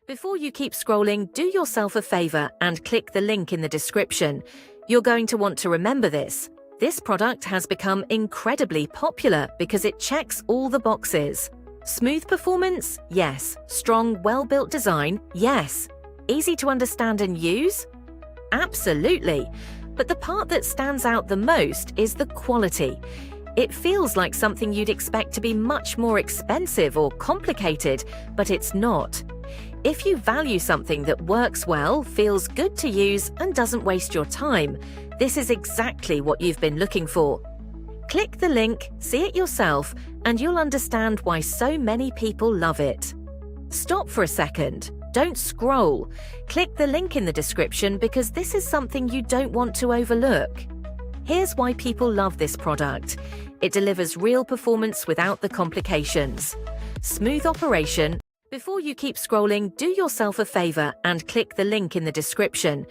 Before you keep scrolling, do yourself a favor and click the link in the description. You're going to want to remember this. This product has become incredibly popular because it checks all the boxes. Smooth performance? Yes. Strong, well-built design? Yes. Easy to understand and use? Absolutely. But the part that stands out the most is the quality. It feels like something you'd expect to be much more expensive or complicated, but it's not. If you value something that works well, feels good to use, and doesn't waste your time, this is exactly what you've been looking for. Click the link, see it yourself, and you'll understand why so many people love it. Stop for a second. Don't scroll. Click the link in the description because this is something you don't want to overlook. Here's why people love this product. It delivers real performance without the complications. Smooth operation. Before you keep scrolling, do yourself a favor and click the link in the description.